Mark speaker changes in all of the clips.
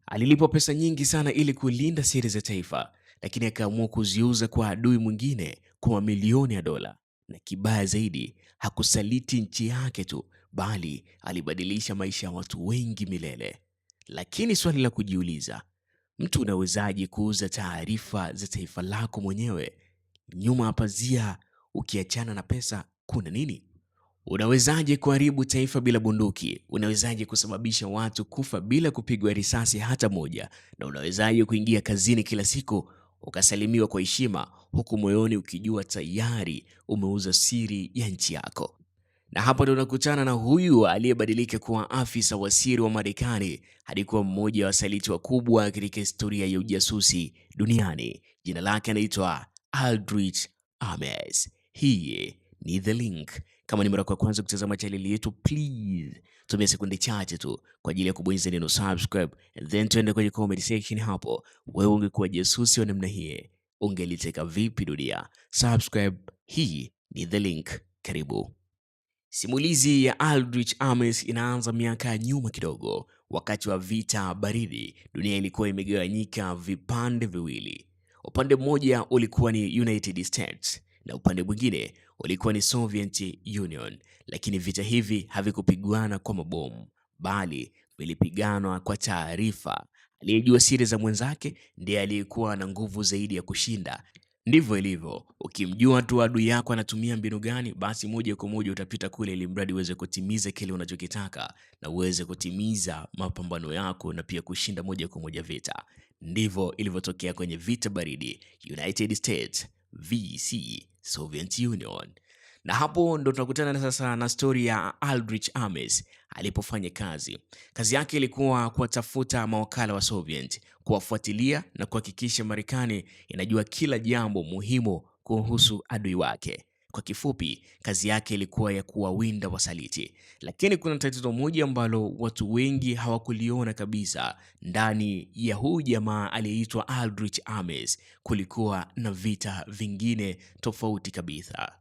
Speaker 1: Alilipwa pesa nyingi sana ili kulinda siri za taifa, lakini akaamua kuziuza kwa adui mwingine kwa mamilioni ya dola. Na kibaya zaidi, hakusaliti nchi yake tu, bali alibadilisha maisha ya watu wengi milele. Lakini swali la kujiuliza, mtu unawezaje kuuza taarifa za taifa lako mwenyewe? Nyuma ya pazia, ukiachana na pesa, kuna nini? Unawezaje kuharibu taifa bila bunduki? Unawezaje kusababisha watu kufa bila kupigwa risasi hata moja? Na unawezaje kuingia kazini kila siku ukasalimiwa kwa heshima, huku moyoni ukijua tayari umeuza siri ya nchi yako? Na hapa ndo unakutana na huyu aliyebadilika kuwa afisa wa siri wa Marekani hadi kuwa mmoja wa wasaliti wakubwa katika historia ya ujasusi duniani. Jina lake anaitwa Aldrich Ames. Hii ni The Link. Kama ni mara ya kwanza kutazama chaneli yetu, please tumia sekunde chache tu kwa ajili ya kubonyeza neno subscribe, and then tuende kwenye comment section hapo. Wewe ungekuwa jasusi wa namna hii, ungeliteka vipi dunia? Subscribe. Hii ni The Link. Karibu. Simulizi ya Aldrich Ames inaanza miaka ya nyuma kidogo. Wakati wa vita baridi, dunia ilikuwa imegawanyika vipande viwili. Upande mmoja ulikuwa ni United States na upande mwingine ulikuwa ni Soviet Union. Lakini vita hivi havikupigwana kwa mabomu, bali vilipiganwa kwa taarifa. Aliyejua siri za mwenzake ndiye aliyekuwa na nguvu zaidi ya kushinda. Ndivyo ilivyo. Ukimjua tu adui yako anatumia mbinu gani, basi moja kwa moja utapita kule, ili mradi uweze kutimiza kile unachokitaka na uweze kutimiza mapambano yako na pia kushinda moja kwa moja vita. Ndivyo ilivyotokea kwenye vita baridi, United States vs Soviet Union. Na hapo ndo tunakutana sasa na stori ya Aldrich Ames alipofanya kazi. Kazi yake ilikuwa kuwatafuta mawakala wa Soviet, kuwafuatilia na kuhakikisha Marekani inajua kila jambo muhimu kuhusu adui wake. Kwa kifupi, kazi yake ilikuwa ya kuwawinda wasaliti. Lakini kuna tatizo moja ambalo watu wengi hawakuliona kabisa. Ndani ya huyu jamaa aliyeitwa Aldrich Ames kulikuwa na vita vingine tofauti kabisa.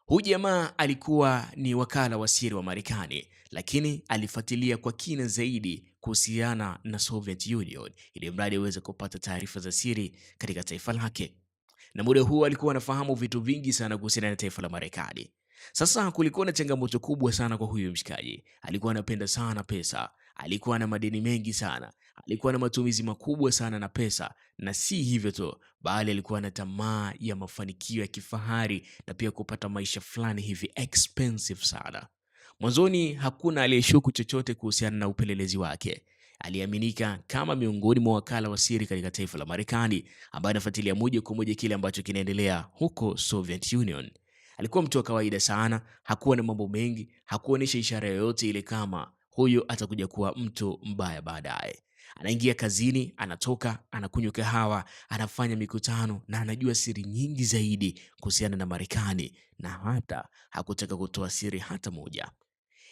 Speaker 1: Huyu jamaa alikuwa ni wakala wa siri wa Marekani, lakini alifuatilia kwa kina zaidi kuhusiana na Soviet Union ili mradi aweze kupata taarifa za siri katika taifa lake. Na muda huu alikuwa anafahamu vitu vingi sana kuhusiana na taifa la Marekani. Sasa kulikuwa na changamoto kubwa sana kwa huyu mshikaji. Alikuwa anapenda sana pesa, alikuwa na madeni mengi sana, alikuwa na matumizi makubwa sana na pesa, na si hivyo tu, bali alikuwa na tamaa ya mafanikio ya kifahari na pia kupata maisha fulani hivi expensive sana. Mwanzoni hakuna aliyeshuku chochote kuhusiana na upelelezi wake. Aliaminika kama miongoni mwa wakala wa siri katika taifa la Marekani, ambaye anafuatilia moja kwa moja kile ambacho kinaendelea huko Soviet Union. Alikuwa mtu wa kawaida sana, hakuwa na mambo mengi, hakuonyesha ishara yoyote ile kama huyo atakuja kuwa mtu mbaya baadaye. Anaingia kazini, anatoka, anakunywa kahawa, anafanya mikutano na anajua siri nyingi zaidi kuhusiana na Marekani, na hata hakutaka kutoa siri hata moja.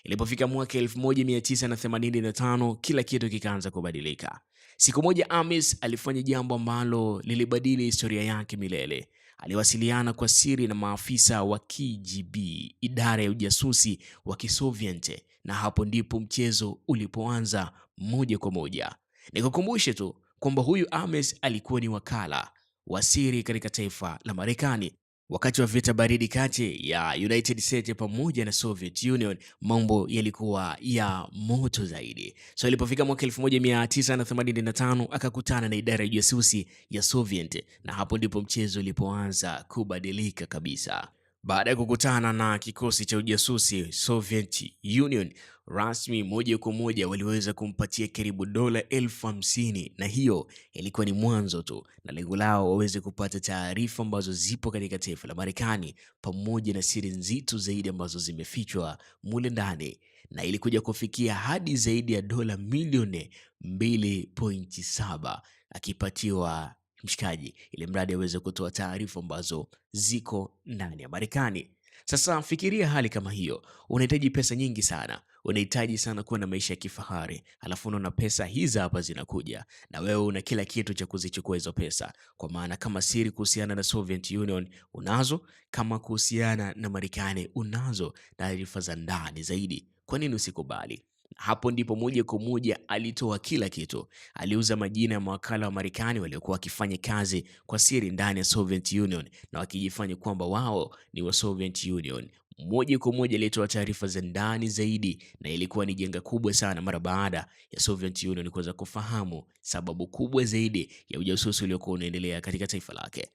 Speaker 1: Ilipofika mwaka 1985 kila kitu kikaanza kubadilika. Siku moja Ames alifanya jambo ambalo lilibadili historia yake milele. Aliwasiliana kwa siri na maafisa wa KGB, idara ya ujasusi wa Kisoviet, na hapo ndipo mchezo ulipoanza moja kwa moja. Nikukumbushe tu kwamba huyu Ames alikuwa ni wakala wa siri katika taifa la Marekani. Wakati wa vita baridi kati ya United States pamoja na Soviet Union, mambo yalikuwa ya moto zaidi. So ilipofika mwaka 1985 akakutana na idara ya ujasusi ya Soviet, na hapo ndipo mchezo ulipoanza kubadilika kabisa. Baada ya kukutana na kikosi cha ujasusi Soviet Union, rasmi moja kwa moja waliweza kumpatia karibu dola 50,000, na hiyo ilikuwa ni mwanzo tu, na lengo lao waweze kupata taarifa ambazo zipo katika taifa la Marekani pamoja na siri nzito zaidi ambazo zimefichwa mule ndani, na ilikuja kufikia hadi zaidi ya dola milioni 2.7 akipatiwa mshikaji ili mradi aweze kutoa taarifa ambazo ziko ndani ya Marekani. Sasa fikiria hali kama hiyo, unahitaji pesa nyingi sana, unahitaji sana kuwa na maisha ya kifahari, alafu unaona pesa hizi hapa zinakuja na wewe una kila kitu cha kuzichukua hizo pesa. Kwa maana kama siri kuhusiana na Soviet Union unazo, kama kuhusiana na Marekani unazo, taarifa za ndani zaidi. Kwa nini usikubali? Hapo ndipo moja kwa moja alitoa kila kitu. Aliuza majina ya mawakala wa Marekani waliokuwa wakifanya kazi kwa siri ndani ya Soviet Union na wakijifanya kwamba wao ni wa Soviet Union. Moja kwa moja alitoa taarifa za ndani zaidi, na ilikuwa ni janga kubwa sana mara baada ya Soviet Union kuweza kufahamu sababu kubwa zaidi ya ujasusi uliokuwa unaendelea katika taifa lake.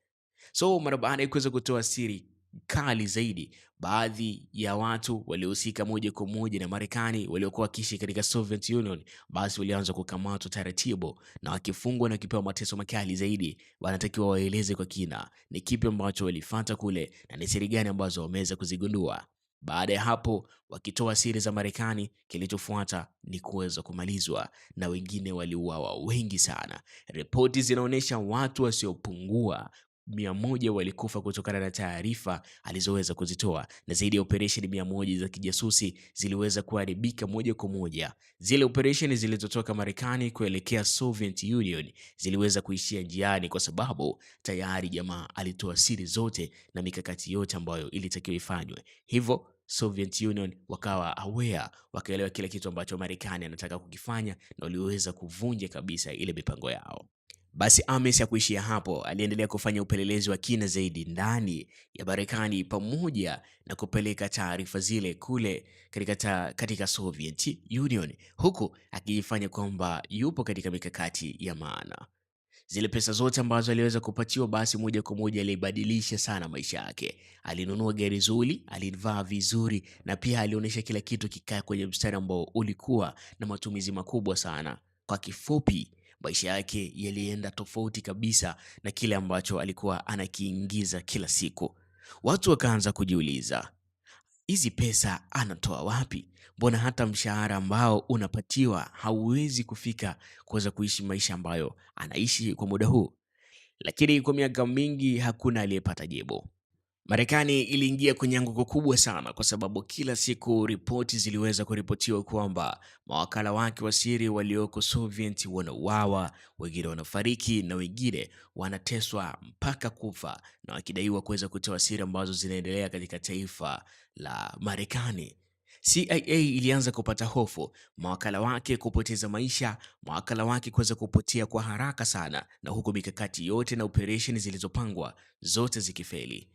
Speaker 1: So mara baada ya kuweza kutoa siri kali zaidi, baadhi ya watu waliohusika moja kwa moja na Marekani waliokuwa wakiishi katika Soviet Union, basi walianza kukamatwa taratibu na wakifungwa na kipewa mateso makali zaidi. Wanatakiwa waeleze kwa kina ni kipi ambacho walifuata kule na ni siri gani ambazo wameweza kuzigundua. Baada ya hapo, wakitoa siri za Marekani, kilichofuata ni kuweza kumalizwa na wengine waliuawa wengi sana. Ripoti zinaonyesha watu wasiopungua 100 walikufa kutokana na taarifa alizoweza kuzitoa, na zaidi ya operesheni 100 za kijasusi ziliweza kuharibika moja kwa moja. Zile operesheni zilizotoka Marekani kuelekea Soviet Union ziliweza kuishia njiani, kwa sababu tayari jamaa alitoa siri zote na mikakati yote ambayo ilitakiwa ifanywe. Hivyo Soviet Union wakawa aware, wakaelewa kila kitu ambacho Marekani anataka kukifanya, na waliweza kuvunja kabisa ile mipango yao. Basi Ames hakuishia hapo, aliendelea kufanya upelelezi wa kina zaidi ndani ya Marekani pamoja na kupeleka taarifa zile kule katika Soviet Union, huku akijifanya kwamba yupo katika mikakati ya maana. Zile pesa zote ambazo aliweza kupatiwa, basi moja kwa moja alibadilisha sana maisha yake. Alinunua gari zuri, alivaa vizuri, na pia alionyesha kila kitu kikaa kwenye mstari ambao ulikuwa na matumizi makubwa sana. Kwa kifupi, maisha yake yalienda tofauti kabisa na kile ambacho alikuwa anakiingiza kila siku. Watu wakaanza kujiuliza, hizi pesa anatoa wapi? Mbona hata mshahara ambao unapatiwa hauwezi kufika kuweza kuishi maisha ambayo anaishi kwa muda huu? Lakini kwa miaka mingi hakuna aliyepata jibu. Marekani iliingia kwenye anguko kubwa sana, kwa sababu kila siku ripoti ziliweza kuripotiwa kwamba mawakala wake wa siri walioko Soviet wanauawa, wengine wanafariki na wengine wanateswa mpaka kufa, na wakidaiwa kuweza kutoa siri ambazo zinaendelea katika taifa la Marekani. CIA ilianza kupata hofu, mawakala wake kupoteza maisha, mawakala wake kuweza kupotea kwa haraka sana, na huku mikakati yote na operesheni zilizopangwa zote zikifeli.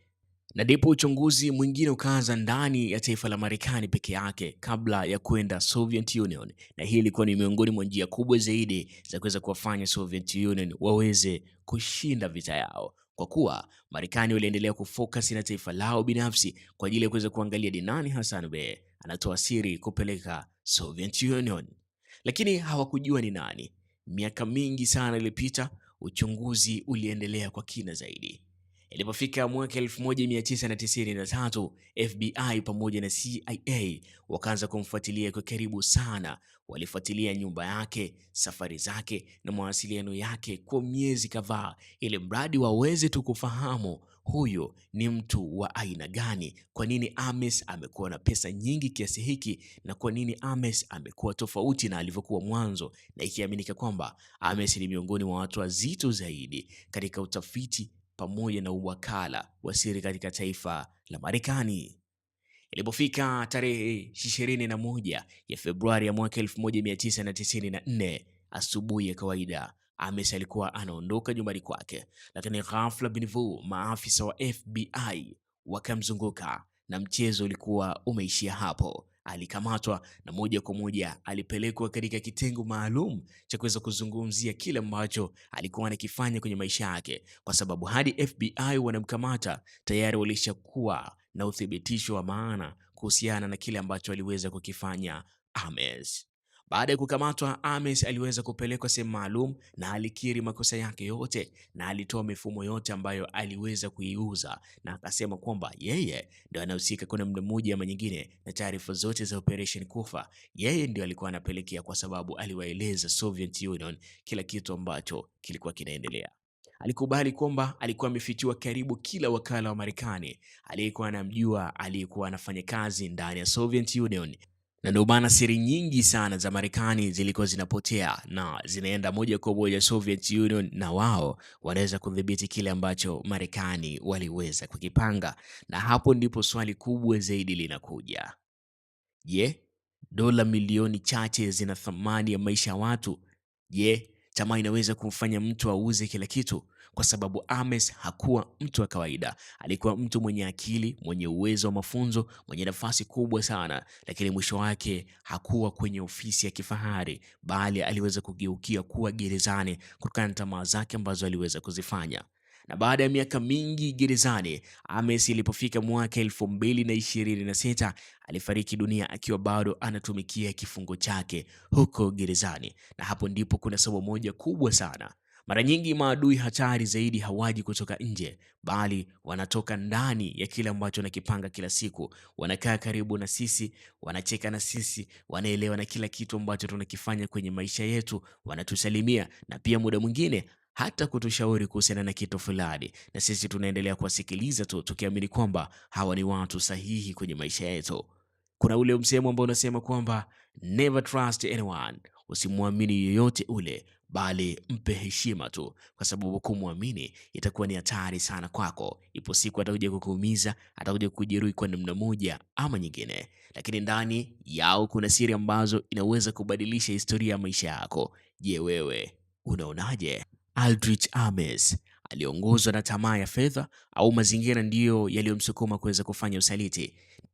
Speaker 1: Na ndipo uchunguzi mwingine ukaanza ndani ya taifa la Marekani peke yake kabla ya kwenda Soviet Union, na hii ilikuwa ni miongoni mwa njia kubwa zaidi za kuweza kuwafanya Soviet Union waweze kushinda vita yao, kwa kuwa Marekani waliendelea kufocus na taifa lao binafsi kwa ajili ya kuweza kuangalia ni nani hasa ambaye anatoa siri kupeleka Soviet Union, lakini hawakujua ni nani. Miaka mingi sana ilipita, uchunguzi uliendelea kwa kina zaidi. Ilipofika mwaka 1993, FBI pamoja na CIA wakaanza kumfuatilia kwa karibu sana. Walifuatilia nyumba yake, safari zake na mawasiliano yake kwa miezi kadhaa, ili mradi waweze tu kufahamu huyo ni mtu wa aina gani. Kwa nini Ames amekuwa na pesa nyingi kiasi hiki, na kwa nini Ames amekuwa tofauti na alivyokuwa mwanzo, na ikiaminika kwamba Ames ni miongoni mwa watu wazito zaidi katika utafiti pamoja na uwakala wa siri katika taifa la Marekani. Ilipofika tarehe 21 ya Februari ya mwaka 1994 asubuhi ya kawaida, Ames alikuwa anaondoka nyumbani kwake, lakini ghafla bin vu maafisa wa FBI wakamzunguka na mchezo ulikuwa umeishia hapo. Alikamatwa na moja kwa moja alipelekwa katika kitengo maalum cha kuweza kuzungumzia kile ambacho alikuwa anakifanya kwenye maisha yake, kwa sababu hadi FBI wanamkamata tayari walishakuwa na uthibitisho wa maana kuhusiana na kile ambacho aliweza kukifanya Ames. Baada ya kukamatwa, Ames aliweza kupelekwa sehemu maalum na alikiri makosa yake yote, na alitoa mifumo yote ambayo aliweza kuiuza, na akasema kwamba yeye ndio anahusika kwa namna moja ama nyingine na taarifa zote za Operation Kufa. Yeye ndio alikuwa anapelekea, kwa sababu aliwaeleza Soviet Union kila kitu ambacho kilikuwa kinaendelea. Alikubali kwamba alikuwa amefichua karibu kila wakala wa Marekani aliyekuwa anamjua, aliyekuwa anafanya kazi ndani ya Soviet Union, na ndio maana siri nyingi sana za Marekani zilikuwa zinapotea na zinaenda moja kwa moja Soviet Union, na wao wanaweza kudhibiti kile ambacho Marekani waliweza kukipanga. Na hapo ndipo swali kubwa zaidi linakuja. Je, Dola milioni chache zina thamani ya maisha ya watu. Je, tamaa inaweza kumfanya mtu auze kila kitu? Kwa sababu Ames hakuwa mtu wa kawaida. Alikuwa mtu mwenye akili, mwenye uwezo wa mafunzo, mwenye nafasi kubwa sana, lakini mwisho wake hakuwa kwenye ofisi ya kifahari, bali aliweza kugeukia kuwa gerezani kutokana na tamaa zake ambazo aliweza kuzifanya. Na baada ya miaka mingi gerezani, Ames ilipofika mwaka 2026 alifariki dunia akiwa bado anatumikia kifungo chake huko gerezani. Na hapo ndipo kuna somo moja kubwa sana. Mara nyingi maadui hatari zaidi hawaji kutoka nje, bali wanatoka ndani ya kile ambacho nakipanga kila siku. Wanakaa karibu na sisi, wanacheka na sisi, wanaelewa na kila kitu ambacho tunakifanya kwenye maisha yetu, wanatusalimia na pia muda mwingine hata kutushauri kuhusiana na kitu fulani, na sisi tunaendelea kuwasikiliza tu tukiamini kwamba hawa ni watu sahihi kwenye maisha yetu. Kuna ule msemo ambao unasema kwamba never trust anyone, usimwamini yoyote ule, bali mpe heshima tu, kwa sababu kumwamini itakuwa ni hatari sana kwako. Ipo siku atakuja kukuumiza, atakuja kukujeruhi kwa namna moja ama nyingine, lakini ndani yao kuna siri ambazo inaweza kubadilisha historia ya maisha yako. Je, wewe unaonaje? Aldrich Ames aliongozwa na tamaa ya fedha au mazingira ndiyo yaliyomsukuma kuweza kufanya usaliti?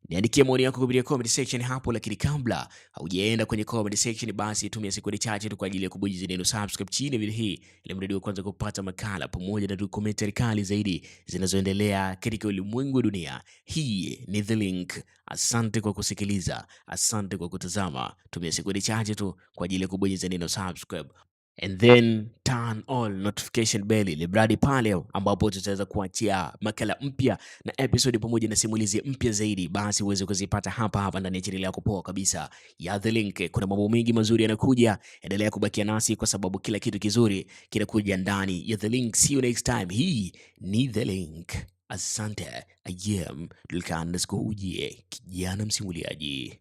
Speaker 1: Niandikie maoni yako kupitia comment section hapo, lakini kabla haujaenda kwenye comment section, basi tumia sekunde chache tu kwa ajili ya kubonyeza neno subscribe chini ya video hii, ili mradi wa kwanza kupata makala pamoja na documentary kali zaidi zinazoendelea katika ulimwengu wa dunia. Hii ni The Link. Asante kwa kusikiliza, asante kwa kutazama. Tumia sekunde chache tu kwa ajili ya kubonyeza neno subscribe and then turn on notification bell, ili mradi pale ambapo tutaweza kuachia makala mpya na episode pamoja na simulizi mpya zaidi, basi uweze kuzipata hapa hapa ndani ya channel yako poa kabisa ya The Link. Kuna mambo mengi mazuri yanakuja, endelea kubakia nasi kwa sababu kila kitu kizuri kinakuja ndani ya The Link. See you next time. Hii ni The Link. Asante. I am Dulcan, kijana msimuliaji.